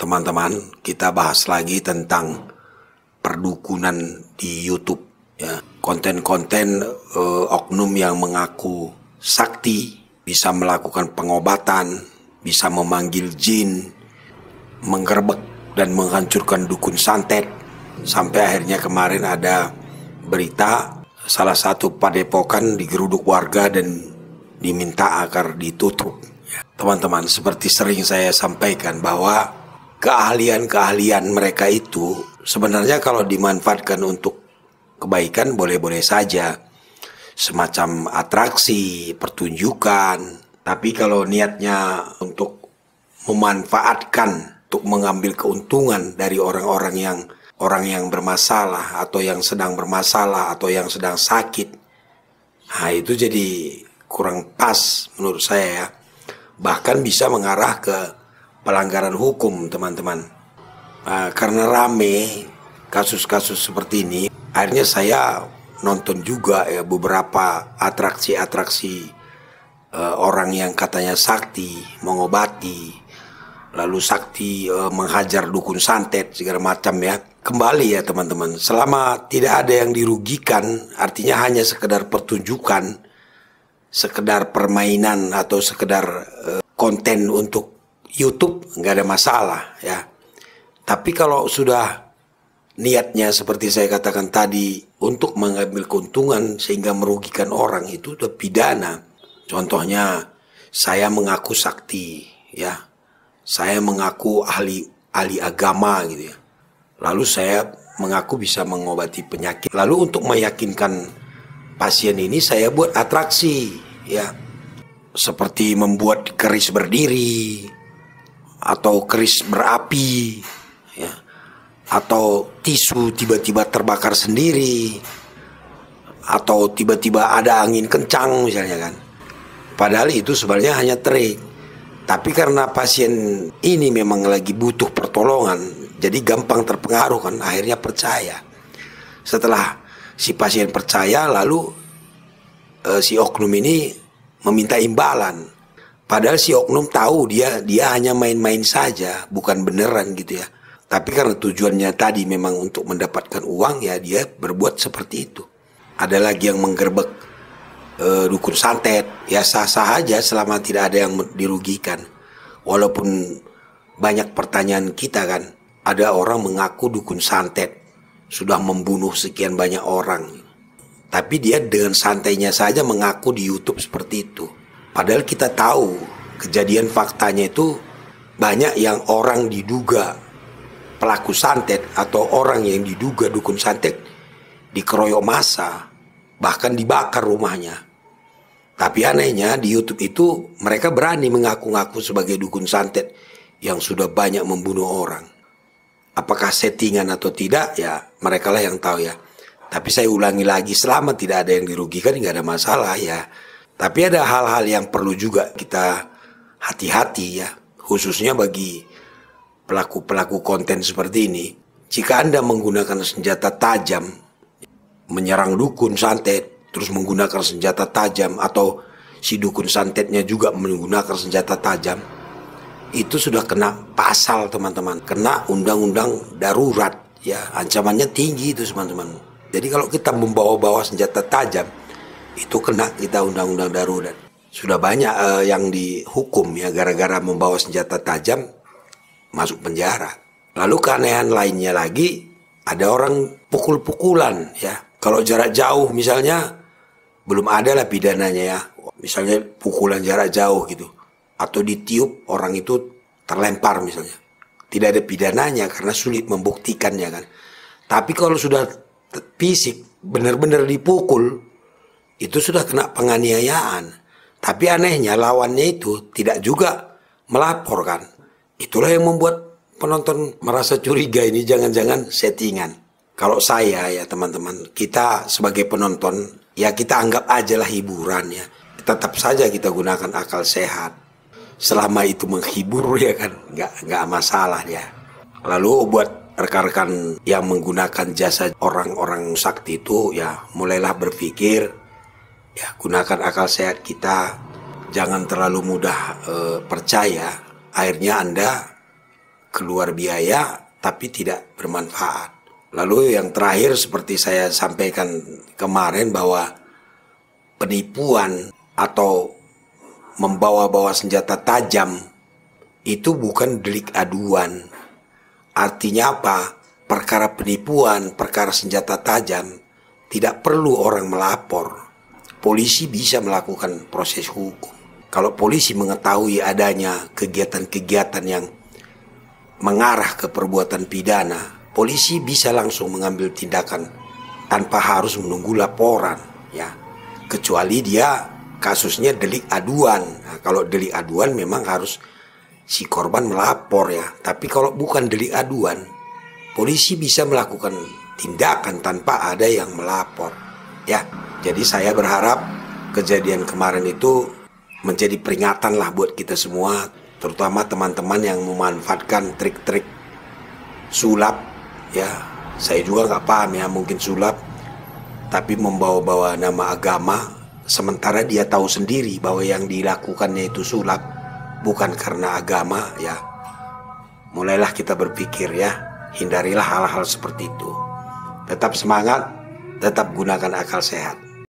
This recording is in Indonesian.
teman-teman, kita bahas lagi tentang perdukunan di YouTube. Ya, konten-konten oknum yang mengaku sakti, bisa melakukan pengobatan, bisa memanggil jin, menggerebek dan menghancurkan dukun santet. Sampai akhirnya kemarin ada berita salah satu padepokan digeruduk warga dan diminta agar ditutup. Teman-teman, seperti sering saya sampaikan bahwa keahlian-keahlian mereka itu sebenarnya kalau dimanfaatkan untuk kebaikan boleh-boleh saja, semacam atraksi, pertunjukan. Tapi kalau niatnya untuk memanfaatkan, untuk mengambil keuntungan dari orang yang bermasalah atau yang sedang bermasalah atau yang sedang sakit, nah itu jadi kurang pas menurut saya ya. Bahkan bisa mengarah ke pelanggaran hukum, teman-teman. Karena rame kasus-kasus seperti ini, akhirnya saya nonton juga ya beberapa atraksi-atraksi orang yang katanya sakti, mengobati, lalu sakti menghajar dukun santet segala macam ya. Kembali ya teman-teman, selama tidak ada yang dirugikan, artinya hanya sekedar pertunjukan, sekedar permainan atau sekedar konten untuk YouTube, nggak ada masalah ya. Tapi kalau sudah niatnya seperti saya katakan tadi untuk mengambil keuntungan sehingga merugikan orang, itu udah pidana. Contohnya saya mengaku sakti ya, saya mengaku ahli agama gitu ya, lalu saya mengaku bisa mengobati penyakit, lalu untuk meyakinkan pasien ini saya buat atraksi ya, seperti membuat keris berdiri atau keris berapi ya, atau tisu tiba-tiba terbakar sendiri, atau tiba-tiba ada angin kencang misalnya kan. Padahal itu sebenarnya hanya trik. Tapi karena pasien ini memang lagi butuh pertolongan, jadi gampang terpengaruh kan, akhirnya percaya. Setelah si pasien percaya, lalu si oknum ini meminta imbalan. Padahal si oknum tahu dia hanya main-main saja, bukan beneran gitu ya. Tapi karena tujuannya tadi memang untuk mendapatkan uang, ya dia berbuat seperti itu. Ada lagi yang menggerebek dukun santet, ya sah-sah aja selama tidak ada yang dirugikan. Walaupun banyak pertanyaan kita kan, ada orang mengaku dukun santet sudah membunuh sekian banyak orang, tapi dia dengan santainya saja mengaku di YouTube seperti itu. Padahal kita tahu kejadian faktanya itu banyak yang orang diduga pelaku santet atau orang yang diduga dukun santet dikeroyok massa, bahkan dibakar rumahnya. Tapi anehnya di YouTube itu mereka berani mengaku-ngaku sebagai dukun santet yang sudah banyak membunuh orang. Apakah settingan atau tidak, ya mereka lah yang tahu ya. Tapi saya ulangi lagi, selama tidak ada yang dirugikan nggak ada masalah ya. Tapi ada hal-hal yang perlu juga kita hati-hati ya, khususnya bagi pelaku-pelaku konten seperti ini. Jika Anda menggunakan senjata tajam, menyerang dukun santet, terus menggunakan senjata tajam, atau si dukun santetnya juga menggunakan senjata tajam, itu sudah kena pasal teman-teman, kena undang-undang darurat ya, ancamannya tinggi itu teman-teman. Jadi kalau kita membawa-bawa senjata tajam, itu kena kita undang-undang darurat. Sudah banyak yang dihukum ya gara-gara membawa senjata tajam, masuk penjara. Lalu keanehan lainnya lagi, ada orang pukul-pukulan ya. Kalau jarak jauh misalnya, belum ada lah pidananya ya. Misalnya pukulan jarak jauh gitu, atau ditiup orang itu terlempar misalnya, tidak ada pidananya karena sulit membuktikannya kan. Tapi kalau sudah fisik benar-benar dipukul, itu sudah kena penganiayaan. Tapi anehnya lawannya itu tidak juga melapor kan. Itulah yang membuat penonton merasa curiga, ini jangan-jangan settingan. Kalau saya ya teman-teman, kita sebagai penonton ya kita anggap aja lah hiburan ya. Tetap saja kita gunakan akal sehat. Selama itu menghibur ya kan, nggak masalah ya. Lalu buat rekan-rekan yang menggunakan jasa orang-orang sakti itu ya, mulailah berpikir ya, gunakan akal sehat kita, jangan terlalu mudah percaya. Akhirnya Anda keluar biaya tapi tidak bermanfaat. Lalu yang terakhir seperti saya sampaikan kemarin bahwa penipuan atau membawa-bawa senjata tajam itu bukan delik aduan. Artinya apa? Perkara penipuan, perkara senjata tajam tidak perlu orang melapor. Polisi bisa melakukan proses hukum. Kalau polisi mengetahui adanya kegiatan-kegiatan yang mengarah ke perbuatan pidana, polisi bisa langsung mengambil tindakan tanpa harus menunggu laporan, ya. Kecuali dia kasusnya delik aduan. Nah, kalau delik aduan memang harus si korban melapor, ya. Tapi kalau bukan delik aduan, polisi bisa melakukan tindakan tanpa ada yang melapor, ya. Jadi saya berharap kejadian kemarin itu menjadi peringatan lah buat kita semua, terutama teman-teman yang memanfaatkan trik-trik sulap, ya. Saya juga nggak paham ya, mungkin sulap tapi membawa-bawa nama agama, sementara dia tahu sendiri bahwa yang dilakukannya itu sulap, bukan karena agama, ya. Mulailah kita berpikir, ya, hindarilah hal-hal seperti itu. Tetap semangat, tetap gunakan akal sehat.